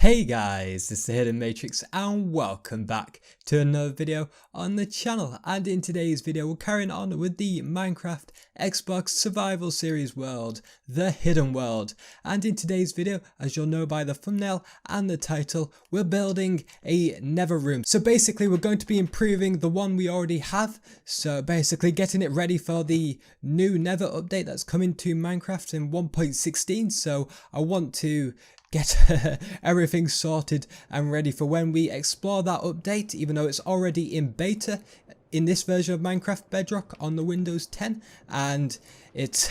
Hey guys, this is the Hidden Matrix and welcome back to another video on the channel. And in today's video we're carrying on with the Minecraft Xbox Survival Series world, the Hidden World. And in today's video, as you'll know by the thumbnail and the title, we're building a Nether room. So basically we're going to be improving the one we already have. So basically getting it ready for the new Nether update that's coming to Minecraft in 1.16. So I want to get everything sorted and ready for when we explore that update, even though it's already in beta in this version of Minecraft Bedrock on the Windows 10 and it's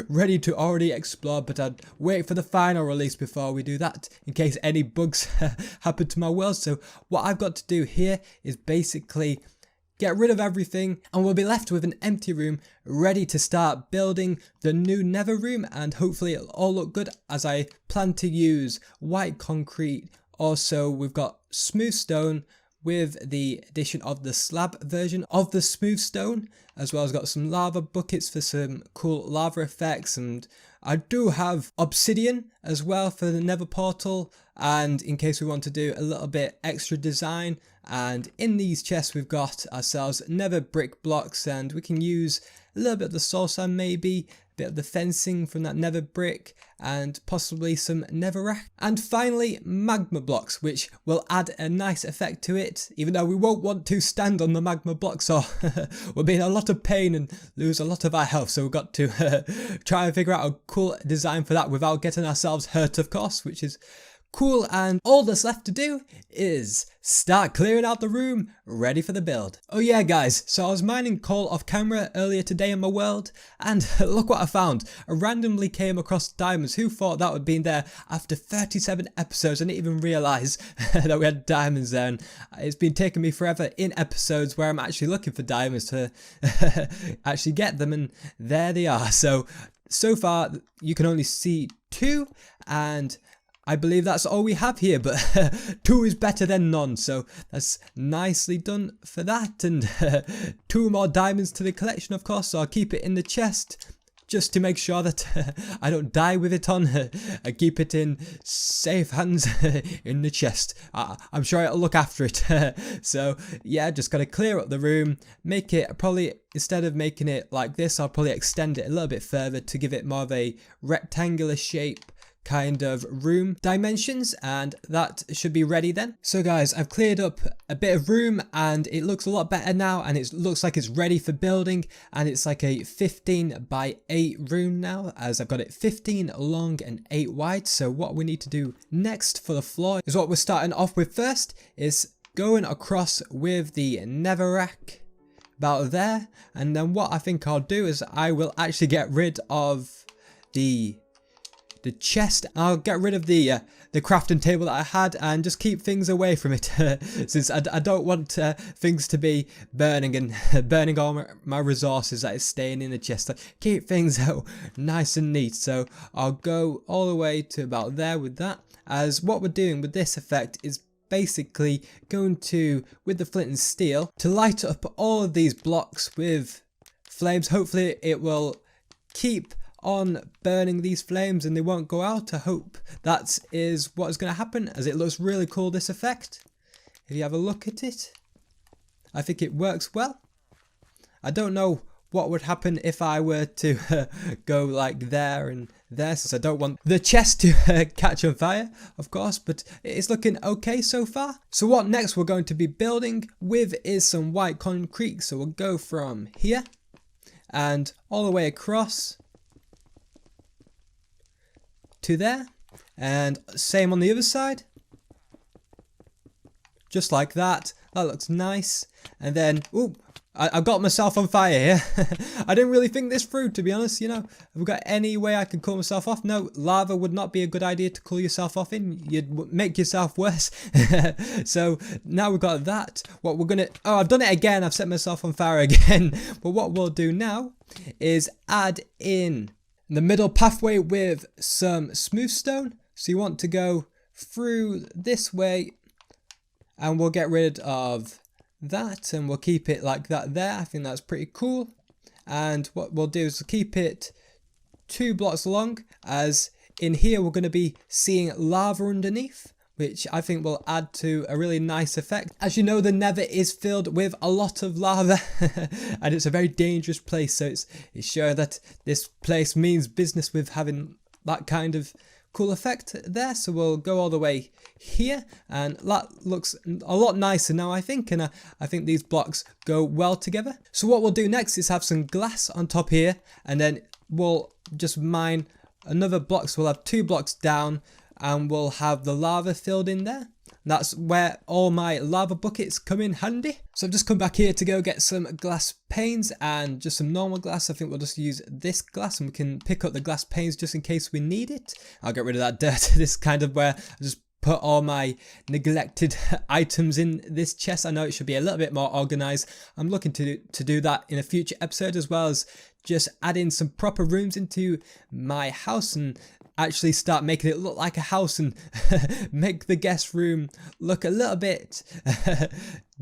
ready to already explore, but I'd wait for the final release before we do that in case any bugs happen to my world. So what I've got to do here is basically get rid of everything and we'll be left with an empty room ready to start building the new Nether room, and hopefully it'll all look good as I plan to use white concrete. Also we've got smooth stone with the addition of the slab version of the smooth stone, as well as got some lava buckets for some cool lava effects, and I do have obsidian as well for the Nether portal, and in case we want to do a little bit extra design. And in these chests we've got ourselves Nether brick blocks, and we can use a little bit of the soul sand, maybe a bit of the fencing from that Nether brick, and possibly some netherrack. And finally magma blocks, which will add a nice effect to it, even though we won't want to stand on the magma blocks or we'll be in a lot of pain and lose a lot of our health. So we've got to try and figure out a cool design for that without getting ourselves hurt, of course, which is cool. And all that's left to do is start clearing out the room, ready for the build. Oh yeah guys, so I was mining coal off camera earlier today in my world, and look what I found. I randomly came across diamonds. Who thought that would be there after 37 episodes? I didn't even realise that we had diamonds there, and it's been taking me forever in episodes where I'm actually looking for diamonds to actually get them, and there they are. So far you can only see 2, and I believe that's all we have here, but 2 is better than none, so that's nicely done for that. And 2 more diamonds to the collection, of course, so I'll keep it in the chest just to make sure that I don't die with it on. I keep it in safe hands in the chest. I'm sure it'll look after it. So yeah, just gotta clear up the room, make it probably, instead of making it like this, I'll probably extend it a little bit further to give it more of a rectangular shape kind of room dimensions, and that should be ready then. So guys, I've cleared up a bit of room and it looks a lot better now, and it looks like it's ready for building, and it's like a 15 by 8 room now, as I've got it 15 long and 8 wide. So what we need to do next for the floor is what we're starting off with first, is going across with the netherrack about there, and then what I think I'll do is I will actually get rid of the chest. I'll get rid of the crafting table that I had and just keep things away from it since I don't want things to be burning and burning all my resources that is staying in the chest. Keep things nice and neat. So I'll go all the way to about there with that, as what we're doing with this effect is basically going to, with the flint and steel, to light up all of these blocks with flames. Hopefully it will keep on burning these flames and they won't go out. I hope that is what is going to happen, as it looks really cool, this effect. If you have a look at it, I think it works well. I don't know what would happen if I were to go like there and there, since I don't want the chest to catch on fire, of course, but it's looking okay so far. So what next we're going to be building with is some white concrete. So we'll go from here and all the way across to there, and same on the other side, just like that. That looks nice. And then, ooh, I got myself on fire here. I didn't really think this through, to be honest. You know, have we got any way I can cool myself off? No, lava would not be a good idea to cool yourself off in. You'd make yourself worse. So now we've got that. What we're gonna, oh, I've done it again. I've set myself on fire again. But what we'll do now is add in the middle pathway with some smooth stone. So you want to go through this way, and we'll get rid of that and we'll keep it like that there. I think that's pretty cool. And what we'll do is keep it 2 blocks long, as in here we're going to be seeing lava underneath. which I think will add to a really nice effect. As you know, the Nether is filled with a lot of lava and it's a very dangerous place, so it's sure that this place means business with having that kind of cool effect there. So we'll go all the way here, and that looks a lot nicer now, I think, and I think these blocks go well together. So what we'll do next is have some glass on top here, and then we'll just mine another block, so we'll have 2 blocks down, and we'll have the lava filled in there. That's where all my lava buckets come in handy. So I've just come back here to go get some glass panes and just some normal glass. I think we'll just use this glass, and we can pick up the glass panes just in case we need it. I'll get rid of that dirt. This is kind of where I just put all my neglected items in this chest. I know it should be a little bit more organized. I'm looking to do that in a future episode, as well as just add in some proper rooms into my house and actually start making it look like a house and make the guest room look a little bit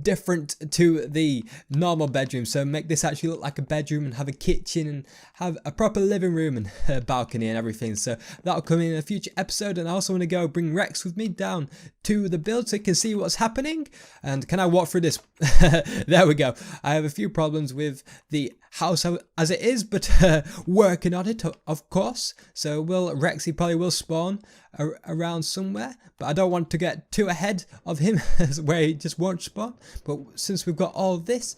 different to the normal bedroom. So make this actually look like a bedroom and have a kitchen and have a proper living room and a balcony and everything. So that'll come in a future episode. And I also want to go bring Rex with me down to the build so he can see what's happening. And can I walk through this? There we go. I have a few problems with the house as it is, but working on it, of course. So Rex, he probably will spawn around somewhere, but I don't want to get too ahead of him where he just won't spawn. But since we've got all this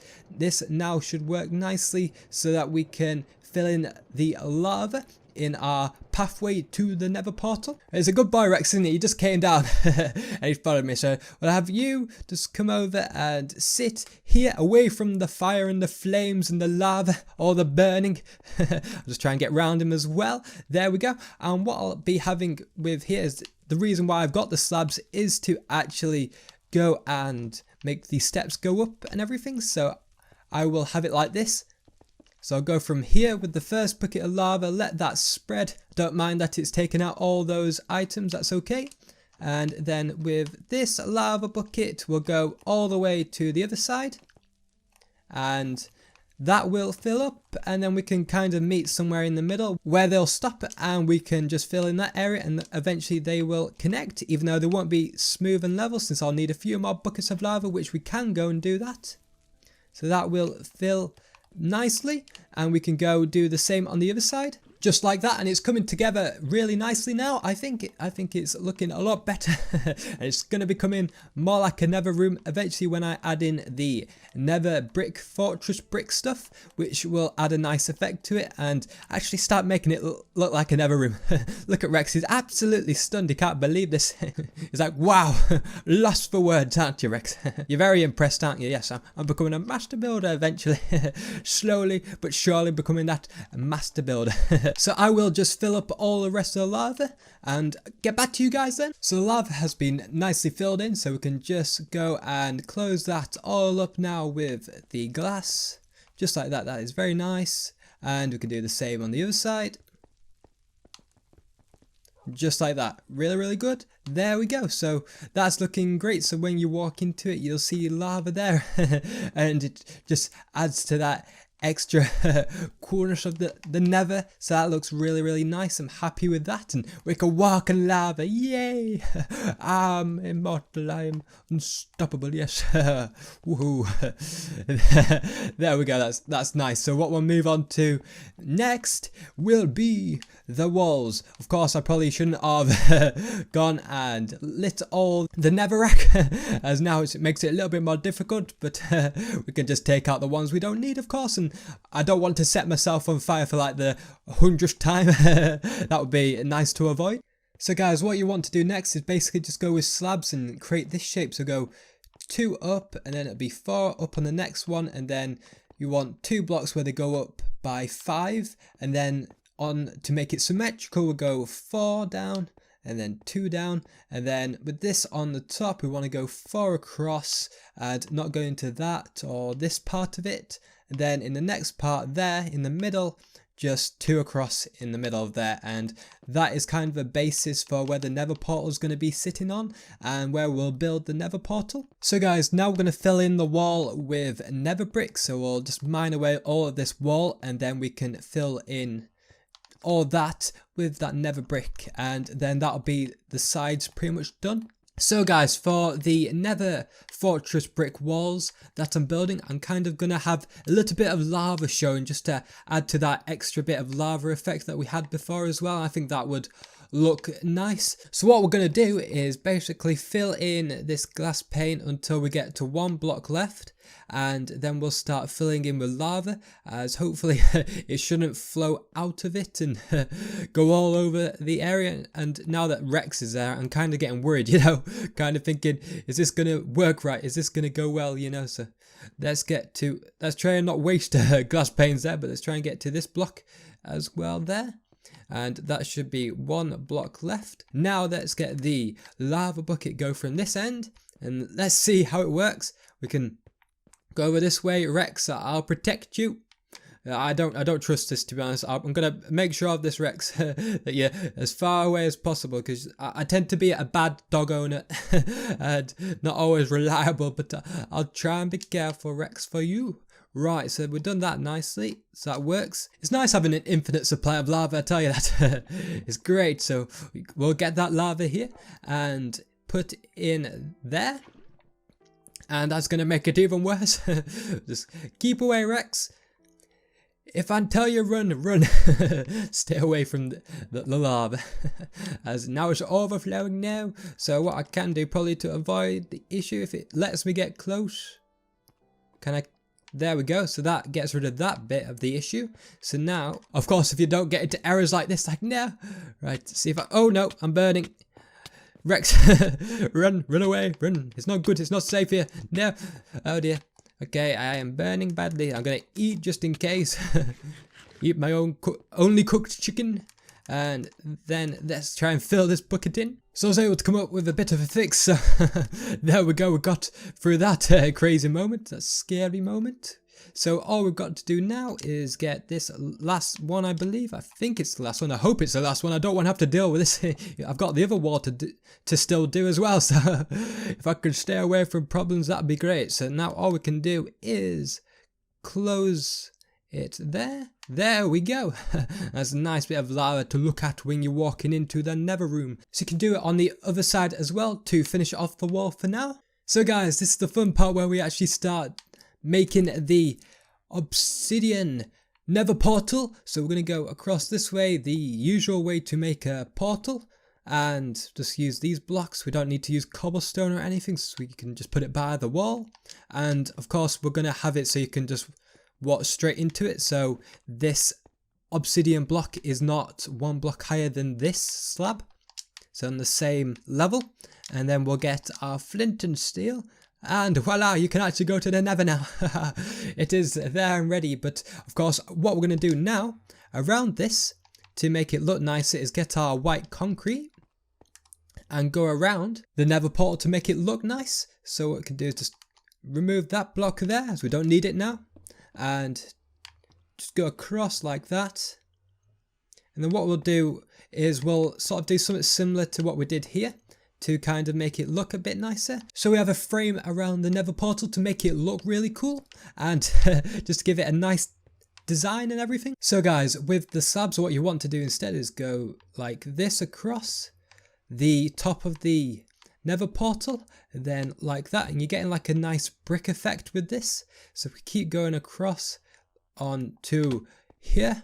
now should work nicely so that we can fill in the lava in our pathway to the Nether portal. It's a good boy, Rex, isn't he? He just came down and he followed me. So we'll have you just come over and sit here away from the fire and the flames and the lava or the burning. I'll just try and get round him as well. There we go. And what I'll be having with here is the reason why I've got the slabs is to actually go and make the steps go up and everything. So I will have it like this. So I'll go from here with the first bucket of lava, let that spread. Don't mind that it's taken out all those items, that's okay. And then with this lava bucket, we'll go all the way to the other side. And that will fill up, and then we can kind of meet somewhere in the middle where they'll stop, and we can just fill in that area, and eventually they will connect, even though they won't be smooth and level, since I'll need a few more buckets of lava, which we can go and do that. So that will fill nicely, and we can go do the same on the other side, just like that, and it's coming together really nicely now. I think it's looking a lot better. And it's going to be coming more like a Nether room eventually when I add in the Nether brick fortress brick stuff, which will add a nice effect to it and actually start making it look like a Nether room. Look at Rex, he's absolutely stunned. He can't believe this. He's like, wow, lost for words, aren't you, Rex? You're very impressed, aren't you? Yes, I'm becoming a master builder eventually. Slowly but surely becoming that master builder. So I will just fill up all the rest of the lava and get back to you guys then. So the lava has been nicely filled in, so we can just go and close that all up now with the glass. Just like that, that is very nice. And we can do the same on the other side. Just like that, really, really good. There we go. So that's looking great. So when you walk into it, you'll see lava there. And it just adds to that extra coolness of the Nether. So that looks really, really nice. I'm happy with that, and we can walk in lava. Yay! I'm immortal, I'm unstoppable. Yes. Woohoo. There we go. That's nice. So what we'll move on to next will be the walls. Of course, I probably shouldn't have gone and lit all the netherrack, as now it makes it a little bit more difficult, but we can just take out the ones we don't need, of course. And I don't want to set myself on fire for like the 100th time. That would be nice to avoid. So guys, what you want to do next is basically just go with slabs and create this shape. So go 2 up, and then it'll be 4 up on the next one, and then you want 2 blocks where they go up by 5, and then on to make it symmetrical we'll go 4 down and then 2 down, and then with this on the top we want to go 4 across and not go into that or this part of it, and then in the next part there in the middle just 2 across in the middle of there, and that is kind of a basis for where the Nether portal is going to be sitting on and where we'll build the Nether portal. So guys, now we're going to fill in the wall with Nether bricks, so we'll just mine away all of this wall and then we can fill in all that with that Nether brick, and then that'll be the sides pretty much done. So guys, for the Nether fortress brick walls that I'm building, I'm kind of going to have a little bit of lava showing just to add to that extra bit of lava effect that we had before as well. I think that would look nice. So what we're going to do is basically fill in this glass pane until we get to 1 block left, and then we'll start filling in with lava, as hopefully it shouldn't flow out of it and go all over the area. And now that Rex is there, I'm kind of getting worried, you know, kind of thinking, is this going to work right? Is this going to go well, you know? So let's try and not waste glass panes there, but let's try and get to this block as well there. And that should be 1 block left. Now let's get the lava bucket go from this end, and let's see how it works. We can go over this way. Rex, I'll protect you. I don't trust this, to be honest. I'm gonna make sure of this, Rex, that you're as far away as possible, because I tend to be a bad dog owner and not always reliable, but I'll try and be careful, Rex, for you. Right, so we've done that nicely, so that works. It's nice having an infinite supply of lava, I tell you that. It's great. So we'll get that lava here and put in there, and that's going to make it even worse. Just keep away, Rex. If I tell you run, run. Stay away from the lava. As now it's overflowing now, so what I can do probably to avoid the issue, if it lets me get close, can I? There we go. So that gets rid of that bit of the issue. So now, of course, if you don't get into errors like this, like no, right, see if oh no, I'm burning. Rex, run away, run. It's not good, it's not safe here. No, oh dear. Okay, I am burning badly. I'm gonna eat just in case. Eat my own only cooked chicken. And then let's try and fill this bucket in. So I was able to come up with a bit of a fix. So there we go, we got through that crazy moment, that scary moment. So all we've got to do now is get this last one, I believe. I think it's the last one. I hope it's the last one. I don't want to have to deal with this. I've got the other wall to still do as well. So if I could stay away from problems, that'd be great. So now all we can do is close it there. There we go. That's a nice bit of lava to look at when you're walking into the Nether room. So you can do it on the other side as well to finish off the wall for now. So guys, this is the fun part where we actually start making the obsidian Nether portal. So we're going to go across this way, the usual way to make a portal, and just use these blocks. We don't need to use cobblestone or anything, so we can just put it by the wall. And of course we're going to have it so you can just walk straight into it. So this obsidian block is not 1 block higher than this slab, so on the same level. And then we'll get our flint and steel, and voila, you can actually go to the Nether now. It is there and ready. But of course what we're going to do now around this to make it look nicer is get our white concrete and go around the Nether portal to make it look nice. So what we can do is just remove that block there, as we don't need it now, and just go across like that. And then what we'll do is we'll sort of do something similar to what we did here to kind of make it look a bit nicer. So we have a frame around the Nether portal to make it look really cool, and just to give it a nice design and everything. So guys, with the slabs, what you want to do instead is go like this across the top of the Nether portal, and then like that, and you're getting like a nice brick effect with this. So if we keep going across on to here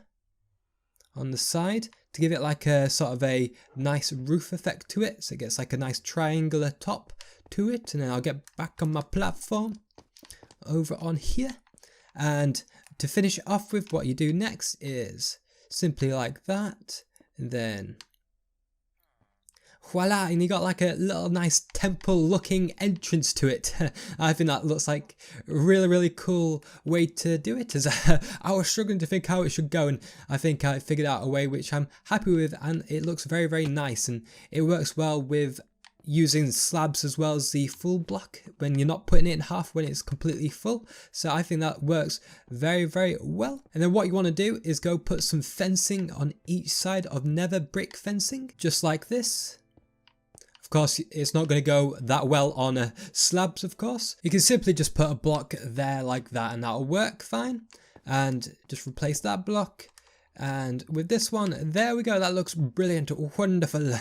on the side to give it like a sort of a nice roof effect to it, so it gets like a nice triangular top to it. And then I'll get back on my platform over on here, and to finish it off with, what you do next is simply like that, and then voila, and you got like a little nice temple looking entrance to it. I think that looks like a really cool way to do it, as I was struggling to think how it should go, and I think I figured out a way which I'm happy with, and it looks very nice, and it works well with using slabs as well as the full block when you're not putting it in half when it's completely full. So I think that works very well. And then what you want to do is go put some fencing on each side of Nether brick fencing, just like this. Of course, it's not going to go that well on slabs, of course. You can simply just put a block there like that, and that'll work fine. And just replace that block. And with this one, there we go. That looks brilliant, wonderful.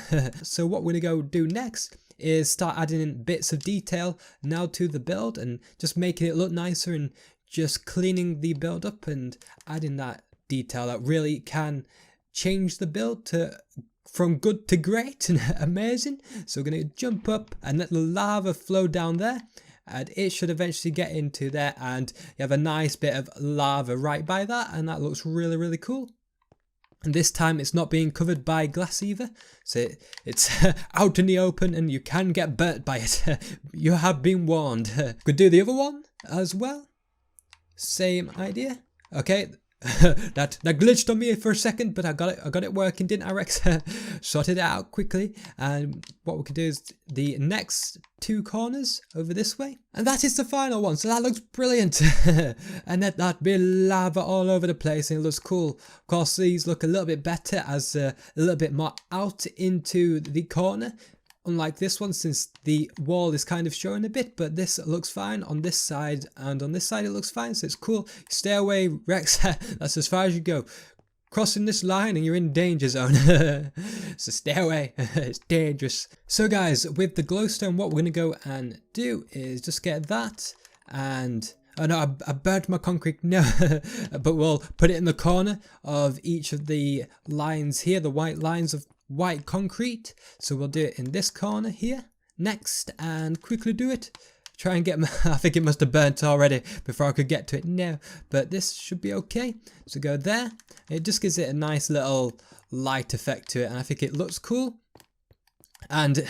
So what we're going to go do next is start adding in bits of detail now to the build and just making it look nicer and just cleaning the build up and adding that detail that really can change the build from good to great and amazing. So we're going to jump up and let the lava flow down there, and it should eventually get into there, and you have a nice bit of lava right by that, and that looks really, really cool. And this time it's not being covered by glass either, so it's out in the open and you can get burnt by it. You have been warned. Could do the other one as well. Same idea. Okay, that glitched on me for a second, but I got it working, didn't I, Rex? Sorted it out quickly. And what we can do is the next two corners over this way, and that is the final one. So that looks brilliant. And that be lava all over the place, and it looks cool. Of course, these look a little bit better as a little bit more out into the corner, unlike this one, since the wall is kind of showing a bit. But this looks fine on this side, and on this side it looks fine, so it's cool. Stay away, Rex. That's as far as you go. Crossing this line and you're in danger zone. So stay away. It's dangerous. So guys, with the glowstone, what we're going to go and do is just get that, and oh no, I burnt my concrete. No. But we'll put it in the corner of each of the lines here, the white lines of white concrete. So we'll do it in this corner here next, and quickly do it. Try and get I think it must have burnt already before I could get to it. No, but this should be okay. So go there. It just gives it a nice little light effect to it, and I think it looks cool. And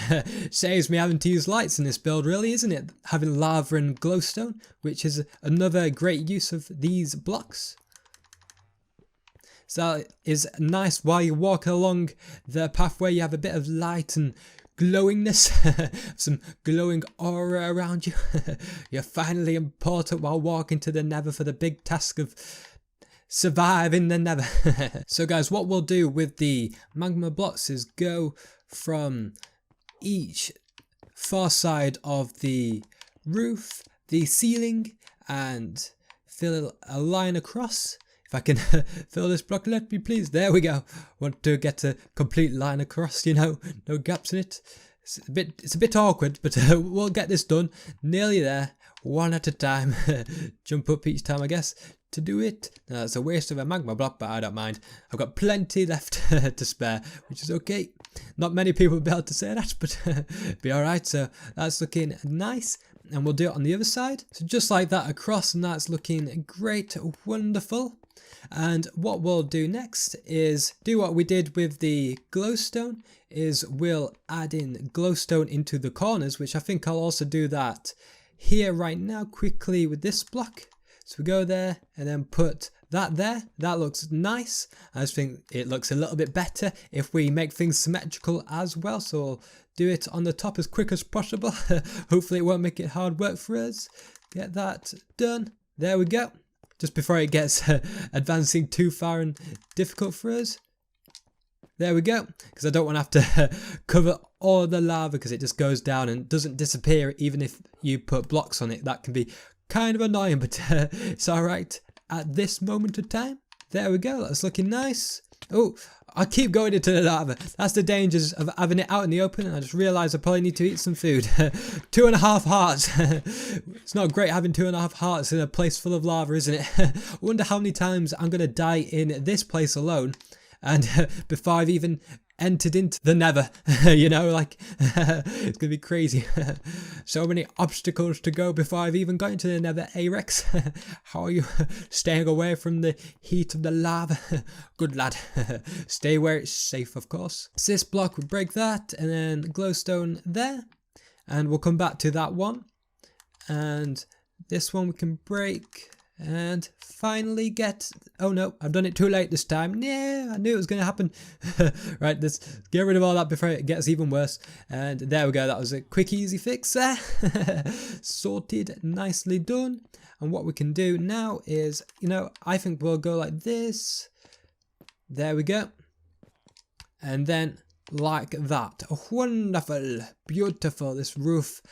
saves me having to use lights in this build, really, isn't it? Having lava and glowstone, which is another great use of these blocks. So that is nice while you're walking along the pathway. You have a bit of light and glowingness, some glowing aura around you. You're finally important while walking to the Nether for the big task of surviving the Nether. So guys, what we'll do with the magma blocks is go from each far side of the roof, the ceiling, and fill a line across. If I can fill this block, let me please. There we go. Want to get a complete line across, you know, no gaps in it. It's a bit awkward, but we'll get this done. Nearly there, one at a time. Jump up each time, I guess, to do it. Now, that's a waste of a magma block, but I don't mind. I've got plenty left to spare, which is okay. Not many people will be able to say that, but be alright. So that's looking nice. And we'll do it on the other side. So just like that across, and that's looking great, wonderful. And what we'll do next is do what we did with the glowstone, is we'll add in glowstone into the corners, which I think I'll also do that here right now quickly with this block. So we go there and then put that there. That looks nice. I just think it looks a little bit better if we make things symmetrical as well. So we'll do it on the top as quick as possible. Hopefully it won't make it hard work for us. Get that done. There we go. Just before it gets advancing too far and difficult for us. There we go. Because I don't want to have to cover all the lava, because it just goes down and doesn't disappear even if you put blocks on it. That can be kind of annoying, but it's alright at this moment of time. There we go. That's looking nice. Oh, I keep going into the lava. That's the dangers of having it out in the open, and I just realised I probably need to eat some food. 2.5 hearts. It's not great having 2.5 hearts in a place full of lava, isn't it? I wonder how many times I'm going to die in this place alone, and before I've even entered into the Nether. You know, like, it's gonna be crazy. So many obstacles to go before I've even got into the Nether. Hey Rex, how are you staying away from the heat of the lava? Good lad. Stay where it's safe, of course. So this block will break that, and then glowstone there, and we'll come back to that one, and this one we can break. And finally get, oh no, I've done it too late this time. Yeah, I knew it was going to happen. Right, let's get rid of all that before it gets even worse. And there we go, that was a quick easy fix there. Sorted, nicely done. And what we can do now is, you know, I think we'll go like this. There we go. And then like that. Wonderful, beautiful, this roof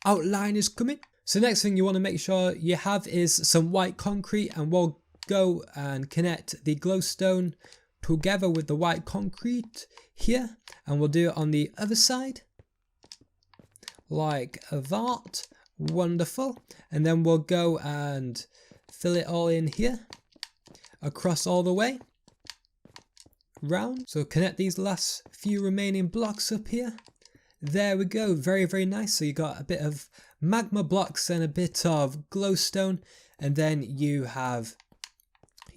outline is coming. So next thing you want to make sure you have is some white concrete, and we'll go and connect the glowstone together with the white concrete here, and we'll do it on the other side. like that. Wonderful. And then we'll go and fill it all in here, across all the way round. So connect these last few remaining blocks up here. There we go, very, very nice. So you got a bit of magma blocks and a bit of glowstone, and then you have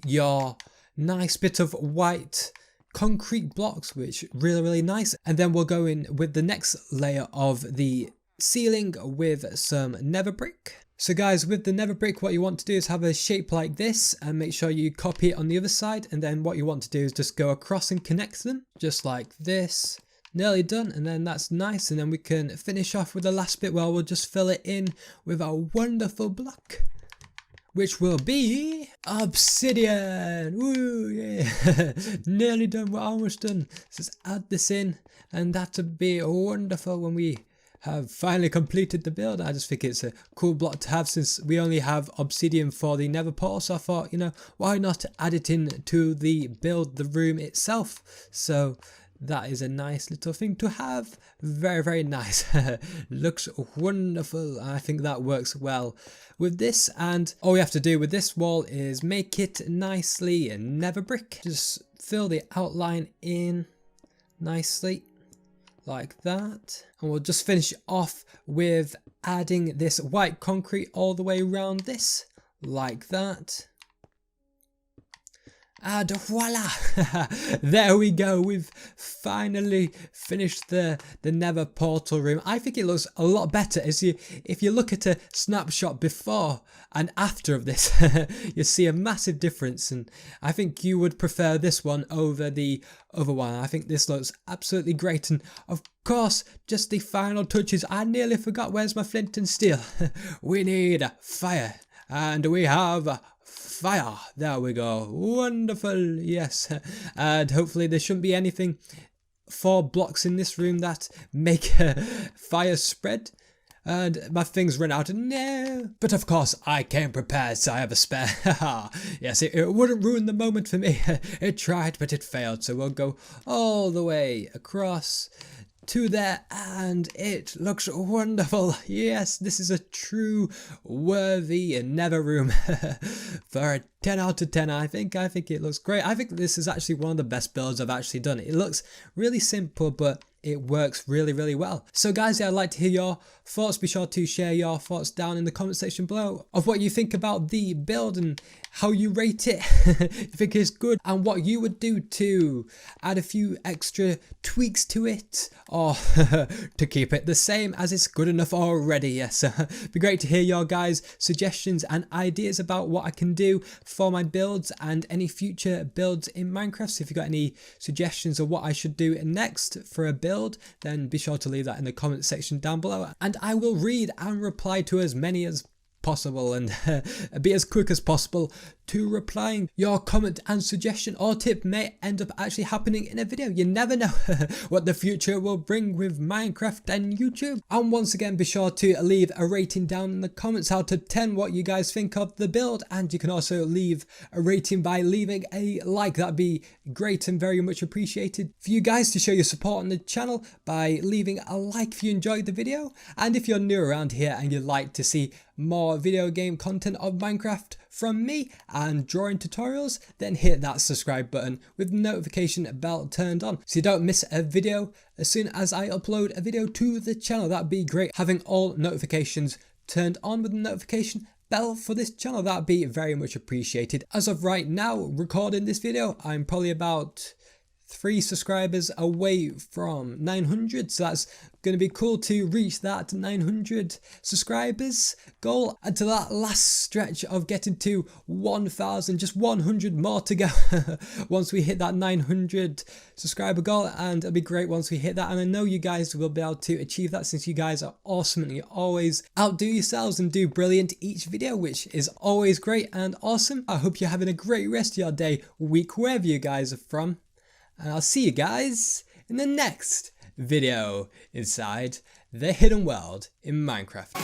your nice bit of white concrete blocks, which really, really nice. And then we'll go in with the next layer of the ceiling with some nether brick. So guys, with the nether brick, what you want to do is have a shape like this and make sure you copy it on the other side. And then what you want to do is just go across and connect them just like this. Nearly done, and then that's nice. And then we can finish off with the last bit where we'll just fill it in with a wonderful block, which will be obsidian. Woo, yeah. Nearly done, we're almost done. Let's just add this in, and that'll be wonderful when we have finally completed the build. I just think it's a cool block to have, since we only have obsidian for the nether portal. So I thought, you know, why not add it in to the build, the room itself? So that is a nice little thing to have. Very, very nice. Looks wonderful. I think that works well with this. And all we have to do with this wall is make it nicely nether brick. Just fill the outline in nicely like that. And we'll just finish off with adding this white concrete all the way around this like that. And voila! There we go. We've finally finished the nether portal room. I think it looks a lot better if you look at a snapshot before and after of this. You see a massive difference, and I think you would prefer this one over the other one. I think this looks absolutely great. And of course, just the final touches. I nearly forgot. Where's my flint and steel? We need fire, and we have fire. There we go. Wonderful. Yes. And hopefully there shouldn't be anything 4 blocks in this room that make fire spread. And my things run out. No. But of course I came prepared, so I have a spare. Yes, it wouldn't ruin the moment for me. It tried, but it failed. So we'll go all the way across to there, and it looks wonderful. Yes, this is a true worthy nether room for a 10 out of 10. I think it looks great. I think this is actually one of the best builds I've actually done. It looks really simple, but it works really, really well. So guys, yeah, I'd like to hear your thoughts. Be sure to share your thoughts down in the comment section below of what you think about the build and how you rate it. If you think it's good, and what you would do to add a few extra tweaks to it, or to keep it the same as it's good enough already. Yes, it'd be great to hear your guys' suggestions and ideas about what I can do for my builds and any future builds in Minecraft. So if you've got any suggestions of what I should do next for a build, then be sure to leave that in the comment section down below, and I will read and reply to as many as possible, and be as quick as possible to replying. Your comment and suggestion or tip may end up actually happening in a video. You never know what the future will bring with Minecraft and YouTube. And once again, be sure to leave a rating down in the comments out of 10 what you guys think of the build, and you can also leave a rating by leaving a like. That'd be great and very much appreciated for you guys to show your support on the channel by leaving a like if you enjoyed the video. And if you're new around here and you'd like to see more video game content of Minecraft from me and drawing tutorials, then hit that subscribe button with the notification bell turned on so you don't miss a video as soon as I upload a video to the channel. That'd be great, having all notifications turned on with the notification bell for this channel. That'd be very much appreciated. As of right now, recording this video, I'm probably about 3 subscribers away from 900, so that's going to be cool to reach that 900 subscribers goal, and to that last stretch of getting to 1,000, just 100 more to go once we hit that 900 subscriber goal. And it'll be great once we hit that, and I know you guys will be able to achieve that, since you guys are awesome and you always outdo yourselves and do brilliant each video, which is always great and awesome. I hope you're having a great rest of your day, week, wherever you guys are from. And I'll see you guys in the next video inside the hidden world in Minecraft.